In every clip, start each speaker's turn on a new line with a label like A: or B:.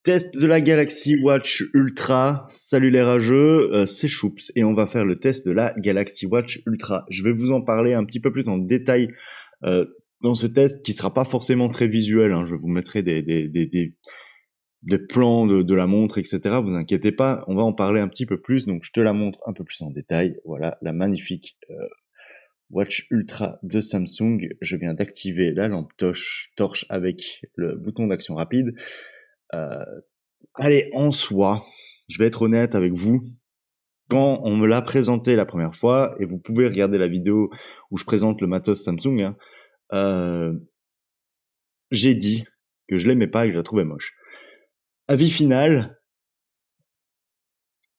A: Test de la Galaxy Watch Ultra. Salut les rageux, c'est Choups et on va faire le test de la Galaxy Watch Ultra. Je vais vous en parler un petit peu plus en détail euh, dans ce test qui sera pas forcément très visuel. Hein. Je vous mettrai des plans de la montre, etc. Vous inquiétez pas, on va en parler un petit peu plus. Donc je te la montre un peu plus en détail. Voilà la magnifique Watch Ultra de Samsung. Je viens d'activer la lampe torche avec le bouton d'action rapide. Allez, en soi, je vais être honnête avec vous. Quand on me l'a présenté la première fois, et vous pouvez regarder la vidéo où je présente le matos Samsung, hein, j'ai dit que je l'aimais pas et que je la trouvais moche. Avis final,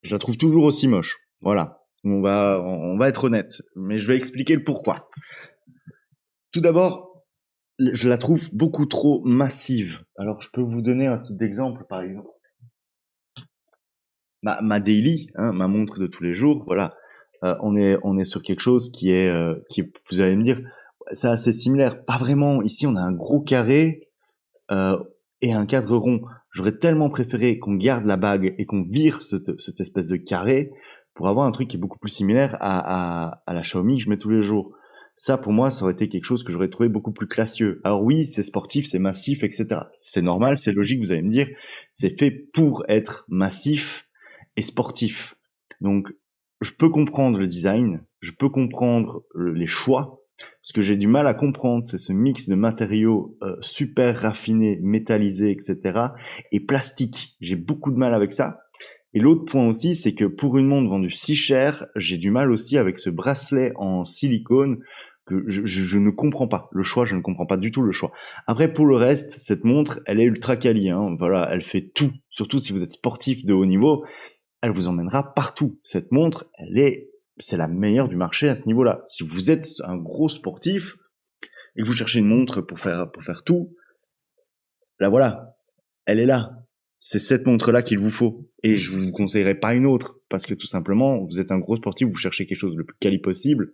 A: je la trouve toujours aussi moche. Voilà, on va être honnête, mais je vais expliquer le pourquoi. Tout d'abord, je la trouve beaucoup trop massive. Alors, je peux vous donner un petit exemple, par exemple. Ma daily, hein, ma montre de tous les jours, voilà. On est sur quelque chose qui est, vous allez me dire, c'est assez similaire. Pas vraiment. Ici, on a un gros carré euh, et un cadre rond. J'aurais tellement préféré qu'on garde la bague et qu'on vire cette espèce de carré pour avoir un truc qui est beaucoup plus similaire à la Xiaomi que je mets tous les jours. Ça, pour moi, ça aurait été quelque chose que j'aurais trouvé beaucoup plus classieux. Alors oui, c'est sportif, c'est massif, etc. C'est normal, c'est logique, vous allez me dire. C'est fait pour être massif et sportif. Donc, je peux comprendre le design, je peux comprendre les choix. Ce que j'ai du mal à comprendre, c'est ce mix de matériaux super raffinés, métallisés, etc. et plastique. J'ai beaucoup de mal avec ça. Et l'autre point aussi, c'est que pour une montre vendue si cher, j'ai du mal aussi avec ce bracelet en silicone que je ne comprends pas. Le choix, je ne comprends pas du tout le choix. Après, pour le reste, cette montre, elle est ultra quali. Hein. Voilà, elle fait tout. Surtout si vous êtes sportif de haut niveau, elle vous emmènera partout. Cette montre, c'est la meilleure du marché à ce niveau-là. Si vous êtes un gros sportif et que vous cherchez une montre pour faire tout, là voilà, elle est là. C'est cette montre-là qu'il vous faut. Et je vous conseillerais pas une autre. Parce que tout simplement, vous êtes un gros sportif, vous cherchez quelque chose le plus quali possible.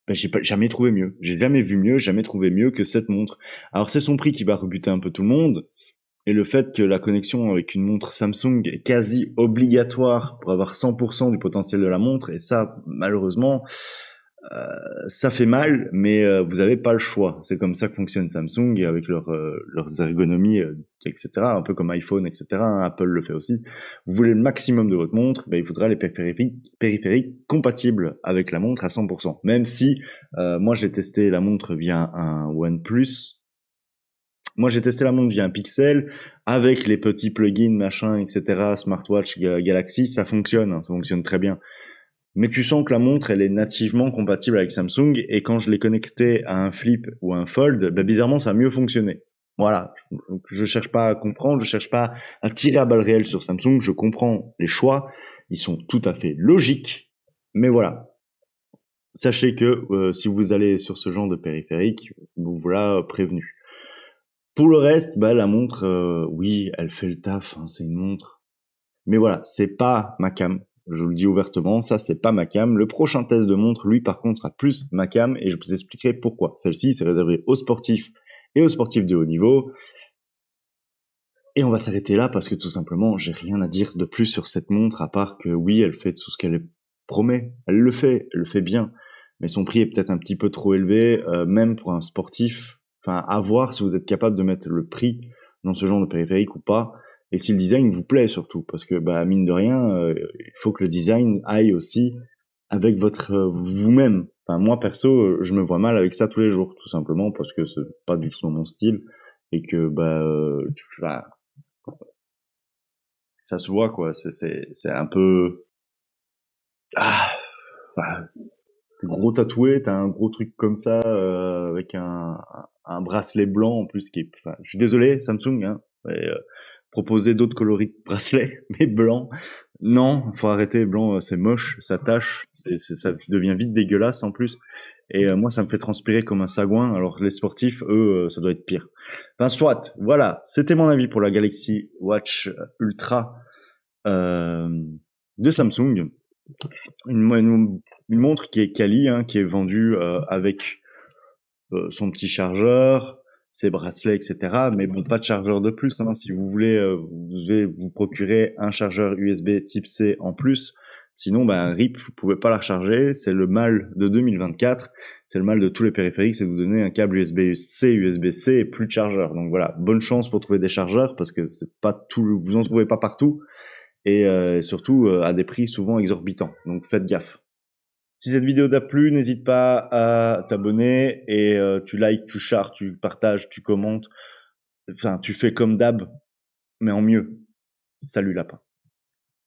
A: Ben, j'ai jamais trouvé mieux. J'ai jamais vu mieux, jamais trouvé mieux que cette montre. Alors c'est son prix qui va rebuter un peu tout le monde. Et le fait que la connexion avec une montre Samsung est quasi obligatoire pour avoir 100% du potentiel de la montre. Et ça, malheureusement, ça fait mal, mais vous n'avez pas le choix. C'est comme ça que fonctionne Samsung et avec leurs ergonomies, etc. Un peu comme iPhone, etc. Hein, Apple le fait aussi. Vous voulez le maximum de votre montre, ben, il faudra les périphériques compatibles avec la montre à 100%. Même si moi j'ai testé la montre via un OnePlus. Moi, j'ai testé la montre via un Pixel avec les petits plugins, machin, etc. Smartwatch, Galaxy, ça fonctionne, hein, ça fonctionne très bien. Mais tu sens que la montre, elle est nativement compatible avec Samsung et quand je l'ai connecté à un Flip ou un Fold, bah, bizarrement, ça a mieux fonctionné. Voilà. Donc, je cherche pas à comprendre, je cherche pas à tirer à balles réelles sur Samsung, je comprends les choix, ils sont tout à fait logiques. Mais voilà. Sachez que si vous allez sur ce genre de périphérique, vous voilà prévenu. Pour le reste, bah, la montre, oui, elle fait le taf, hein, c'est une montre. Mais voilà, c'est pas ma cam. Je vous le dis ouvertement, ça, c'est pas ma cam. Le prochain test de montre, lui, par contre, sera plus ma cam et je vous expliquerai pourquoi. Celle-ci, c'est réservé aux sportifs et aux sportifs de haut niveau. Et on va s'arrêter là parce que tout simplement, j'ai rien à dire de plus sur cette montre à part que oui, elle fait tout ce qu'elle promet. Elle le fait bien. Mais son prix est peut-être un petit peu trop élevé, même pour un sportif. Enfin, à voir si vous êtes capable de mettre le prix dans ce genre de périphérique ou pas. Et si le design vous plaît surtout. Parce que, bah, mine de rien, il faut que le design aille aussi avec votre vous-même. Enfin, moi, perso, je me vois mal avec ça tous les jours. Tout simplement parce que c'est pas du tout dans mon style. Et que, bah, ça se voit quoi, c'est un peu ah bah, gros tatoué, t'as un gros truc comme ça avec un bracelet blanc en plus qui est enfin, je suis désolé Samsung hein, mais, proposer d'autres coloris de bracelets mais blanc. Non, faut arrêter blanc, c'est moche, ça tache, ça devient vite dégueulasse en plus et moi ça me fait transpirer comme un sagouin alors les sportifs eux ça doit être pire. Enfin soit, voilà, c'était mon avis pour la Galaxy Watch Ultra euh, de Samsung, une montre qui est quali, hein, qui est vendue avec son petit chargeur, ces bracelets, etc. Mais bon, pas de chargeur de plus, hein. Si vous voulez, vous devez vous procurer un chargeur USB type C en plus. Sinon, ben, RIP, vous pouvez pas la recharger. C'est le mal de 2024. C'est le mal de tous les périphériques, c'est de vous donner un câble USB-C, USB-C et plus de chargeur. Donc voilà, bonne chance pour trouver des chargeurs parce que c'est pas tout, vous en trouvez pas partout et surtout à des prix souvent exorbitants. Donc faites gaffe. Si cette vidéo t'a plu, n'hésite pas à t'abonner et tu likes, tu shares, tu partages, tu commentes. Enfin, tu fais comme d'hab, mais en mieux. Salut lapin.